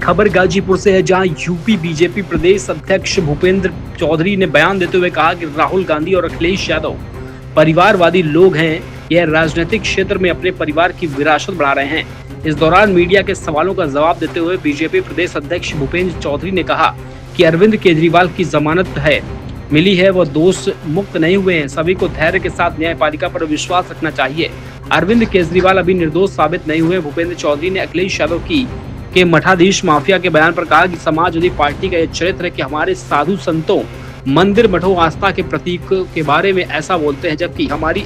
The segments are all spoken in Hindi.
खबर गाजीपुर से है, जहां यूपी बीजेपी प्रदेश अध्यक्ष भूपेंद्र चौधरी ने बयान देते हुए कहा कि राहुल गांधी और अखिलेश यादव परिवारवादी लोग हैं। यह राजनीतिक क्षेत्र में अपने परिवार की विरासत बढ़ा रहे हैं। इस दौरान मीडिया के सवालों का जवाब देते हुए बीजेपी प्रदेश अध्यक्ष भूपेंद्र चौधरी ने कहा कि अरविंद केजरीवाल की जमानत मिली है, वह दोष मुक्त नहीं हुए हैं। सभी को धैर्य के साथ न्यायपालिका पर विश्वास रखना चाहिए। अरविंद केजरीवाल अभी निर्दोष साबित नहीं हुए। भूपेंद्र चौधरी ने अखिलेश यादव के मठाधीश माफिया के बयान पर कहा कि समाजवादी पार्टी का यह चरित्र है कि हमारे साधु संतों, मंदिर मठों, आस्था के प्रतीक के बारे में ऐसा बोलते हैं, जबकि हमारी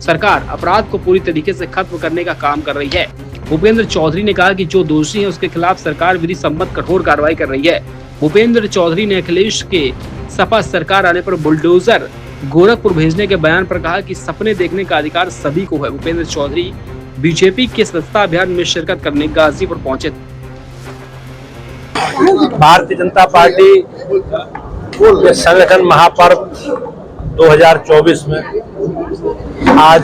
सरकार अपराध को पूरी तरीके से खत्म करने का काम कर रही है। भूपेंद्र चौधरी ने कहा कि जो दोषी है उसके खिलाफ सरकार विधि सम्मत कठोर कार्रवाई कर रही है। भूपेंद्र चौधरी ने अखिलेश के सपा सरकार आने पर बुलडोजर गोरखपुर भेजने के बयान पर कहा कि सपने देखने का अधिकार सभी को है। भूपेंद्र चौधरी बीजेपी के सदस्यता अभियान में शिरकत करने गाजीपुर पहुंचे। भारतीय जनता पार्टी के संगठन महापर्व 2024 में आज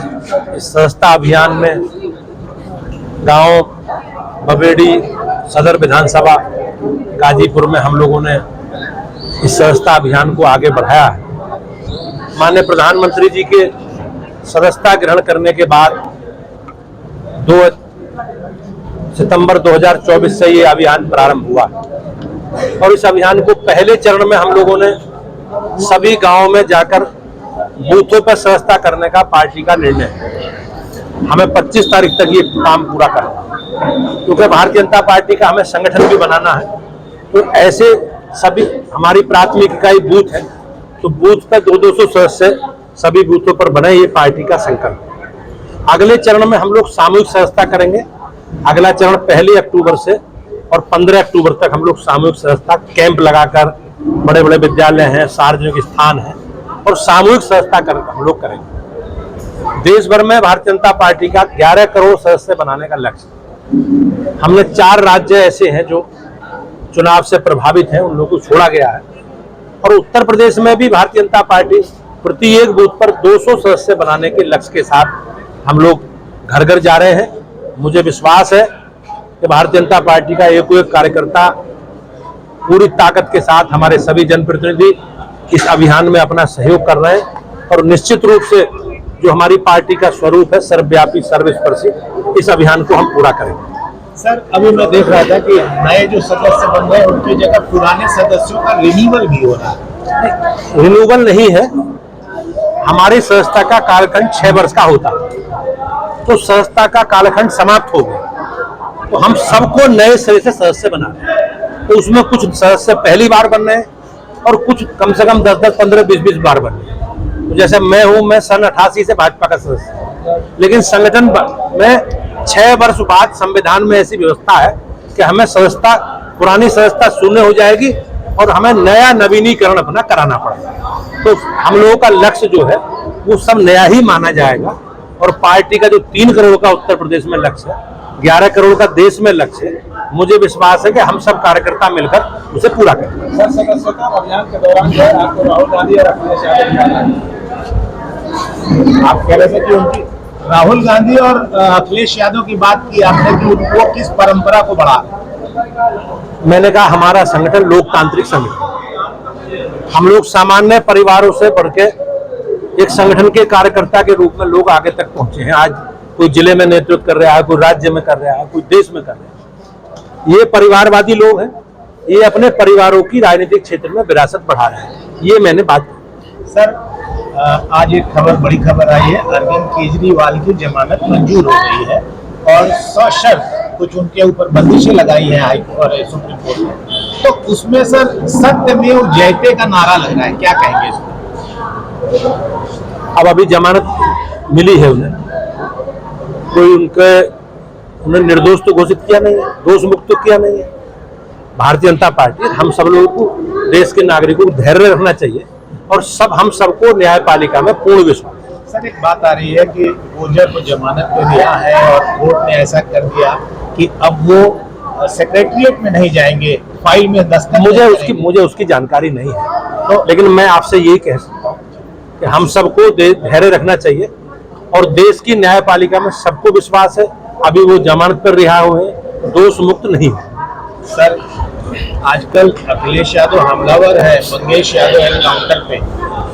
इस सदस्यता अभियान में गांव बबेड़ी सदर विधानसभा गाजीपुर में हम लोगों ने इस सदस्यता अभियान को आगे बढ़ाया है। माननीय प्रधानमंत्री जी के सदस्यता ग्रहण करने के बाद 2 सितंबर 2024 से ये अभियान प्रारंभ हुआ और इस अभियान को पहले चरण में हम लोगों ने सभी गांवों में जाकर बूथों पर सदस्यता करने का पार्टी का निर्णय है। हमें 25 तारीख तक ये काम पूरा करना है, क्योंकि भारतीय जनता पार्टी का हमें संगठन भी बनाना है। तो ऐसे सभी हमारी प्राथमिक इकाई बूथ है, तो बूथ पर 200 सदस्य सभी बूथों पर बने, ये पार्टी का संकल्प। अगले चरण में हम लोग सामूहिक सदस्यता करेंगे। अगला चरण 1 अक्टूबर से और 15 अक्टूबर तक हम लोग सामूहिक सदस्यता कैंप लगाकर बड़े बड़े विद्यालय हैं, सार्वजनिक स्थान है और सामूहिक सदस्यता कर हम लोग करेंगे। देश भर में भारतीय जनता पार्टी का 11 करोड़ सदस्य बनाने का लक्ष्य। हमने 4 राज्य ऐसे हैं जो चुनाव से प्रभावित हैं, उन लोगों को छोड़ा गया है और उत्तर प्रदेश में भी भारतीय जनता पार्टी प्रति एक बूथ पर 200 सदस्य बनाने के लक्ष्य के साथ हम लोग घर घर जा रहे हैं। मुझे विश्वास है कि भारतीय जनता पार्टी का एक कार्यकर्ता पूरी ताकत के साथ, हमारे सभी जनप्रतिनिधि इस अभियान में अपना सहयोग कर रहे हैं और निश्चित रूप से जो हमारी पार्टी का स्वरूप है सर्वव्यापी सर्वस्पर्शी, इस अभियान को हम पूरा करेंगे। सर, अभी मैं देख रहा था कि नए जो सदस्य बन रहे हैं उनकी जगह पुराने सदस्यों का रिन्यूअल भी हो रहा है। रिन्यूअल नहीं है, हमारी संस्था का कालखंड 6 वर्ष का होता है, तो संस्था का कालखंड समाप्त हो गया, तो हम सबको नए सिरे से सदस्य बना रहे हैं। तो उसमें कुछ सदस्य पहली बार बन रहे हैं और कुछ कम से कम 10-10, 15, 20-20 बार बन रहे हैं। तो जैसे मैं हूं, मैं सन 88 से भाजपा का सदस्य, लेकिन संगठन में 6 वर्ष बाद संविधान में ऐसी व्यवस्था है कि हमें सदस्यता, पुरानी सदस्यता शून्य हो जाएगी और हमें नया नवीनीकरण अपना कराना पड़ेगा। तो हम लोगों का लक्ष्य जो है वो सब नया ही माना जाएगा और पार्टी का जो 3 करोड़ का उत्तर प्रदेश में लक्ष्य है, 11 करोड़ का देश में लक्ष्य है, मुझे विश्वास है कि हम सब कार्यकर्ता मिलकर उसे पूरा करेंगे। सर, सदस्यता अभियान के दौरान जो है आपको राहुल गांधी और अखिलेश यादव, आप कह रहे थे कि उनकी राहुल गांधी और अखिलेश यादव की बात की आपने कि वो किस परंपरा को बढ़ा रहे? मैंने कहा हमारा संगठन लोकतांत्रिक संगठन, हम लोग सामान्य परिवारों से बढ़ के एक संगठन के कार्यकर्ता के रूप में लोग आगे तक पहुंचे हैं। आज कोई जिले में नेतृत्व कर रहा है, कोई राज्य में कर रहा है, कोई देश में कर रहा है। ये परिवारवादी लोग हैं, ये अपने परिवारों की राजनीतिक क्षेत्र में विरासत बढ़ा रहे हैं। ये मैंने बात की। सर, आज एक बड़ी खबर आई है, अरविंद केजरीवाल की जमानत मंजूर हो गई है और सशर्त कुछ उनके ऊपर बंदिशें लगाई है हाईकोर्ट और सुप्रीम कोर्ट ने। तो उसमें सर सत्यमेव जयते का नारा लग रहा है, क्या कहेंगे इसमें? अब अभी जमानत मिली है उन्हें, कोई उन्हें निर्दोष तो घोषित किया नहीं है, दोष मुक्त तो किया नहीं है। भारतीय जनता पार्टी, हम सब लोगों को, देश के नागरिकों को धैर्य रखना चाहिए और हम सबको न्यायपालिका में पूर्ण विश्वास है। सर, एक बात आ रही है कि गुर्जर को जमानत पे दिया है और कोर्ट ने ऐसा कर दिया कि अब वो सेक्रेटरिएट में नहीं जाएंगे, फाइल में दस्तखत। मुझे उसकी जानकारी नहीं है, तो लेकिन मैं आपसे यही कह सकता हूँ कि हम सबको धैर्य रखना चाहिए और देश की न्यायपालिका में सबको विश्वास है। अभी वो जमानत पर रिहा हुए हैं, दोष मुक्त नहीं है। सर, आजकल अखिलेश यादव हमलावर है, मंगेश यादव एनकाउंटर पे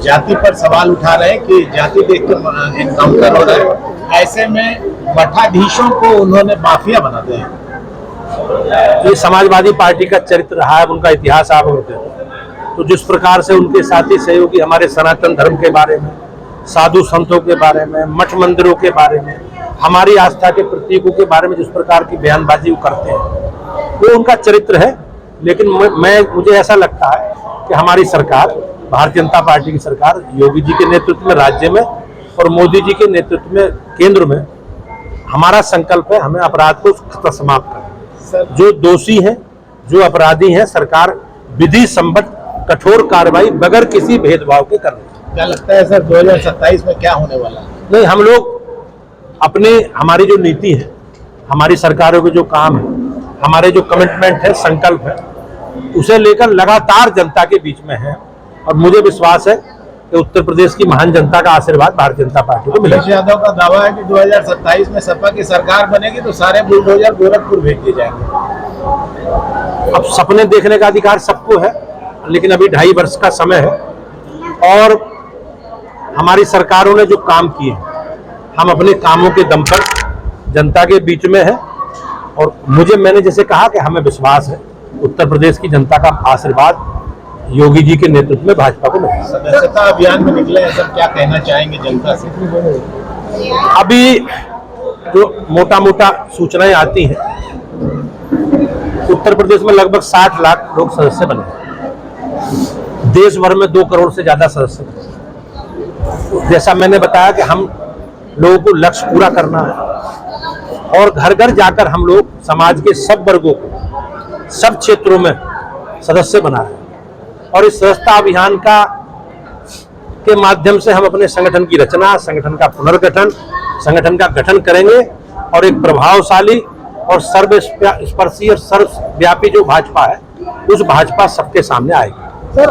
जाति पर सवाल उठा रहे हैं कि जाति देख कर एनकाउंटर हो रहा है। ऐसे में मठाधीशों को उन्होंने माफिया बना दिया है। ये समाजवादी पार्टी का चरित्र रहा है, उनका इतिहास आप होते हैं। तो जिस प्रकार से उनके साथी सहयोगी हमारे सनातन धर्म के बारे में, साधु संतों के बारे में, मठ मंदिरों के बारे में, हमारी आस्था के प्रतीकों के बारे में जिस प्रकार की बयानबाजी वो करते हैं, वो उनका चरित्र है। लेकिन मुझे ऐसा लगता है कि हमारी सरकार, भारतीय जनता पार्टी की सरकार, योगी जी के नेतृत्व में राज्य में और मोदी जी के नेतृत्व में केंद्र में, हमारा संकल्प है हमें अपराध को समाप्त करना। जो दोषी हैं, जो अपराधी हैं, सरकार विधि सम्मत कठोर कार्रवाई बगैर किसी भेदभाव के करनी। क्या लगता है सर 2027 में क्या होने वाला है? नहीं, हम लोग हमारी जो नीति है, हमारी सरकारों के जो काम है, हमारे जो कमिटमेंट है, संकल्प है, उसे लेकर लगातार जनता के बीच में है। और मुझे विश्वास है कि उत्तर प्रदेश की महान जनता का आशीर्वाद भारतीय जनता पार्टी को मिलेगा। अखिलेश यादव का दावा है कि 2027 में सपा की सरकार बनेगी तो सारे बुलडोजर गोरखपुर भेज दिए जाएंगे। अब सपने देखने का अधिकार सबको है, लेकिन अभी 2.5 वर्ष का समय है और हमारी सरकारों ने जो काम किए, हम अपने कामों के दम पर जनता के बीच में है। और मैंने जैसे कहा कि हमें विश्वास है उत्तर प्रदेश की जनता का आशीर्वाद योगी जी के नेतृत्व में भाजपा को मिलेगा। सदस्यता अभियान में निकले हैं सर, क्या कहना चाहेंगे जनता से? अभी जो मोटा मोटा सूचनाएं आती हैं, उत्तर प्रदेश में लगभग 60 लाख लोग सदस्य बने हैं। देश भर में 2 करोड़ से ज्यादा सदस्य बने। जैसा मैंने बताया कि हम लोगों को लक्ष्य पूरा करना है और घर घर जाकर हम लोग समाज के सब वर्गों को, सब क्षेत्रों में सदस्य बना रहे हैं। और इस सदस्यता अभियान के माध्यम से हम अपने संगठन की रचना, संगठन का पुनर्गठन, संगठन का गठन करेंगे और एक प्रभावशाली और सर्वस्पर्शी और सर्वव्यापी जो भाजपा है, उस भाजपा सबके सामने आएगी।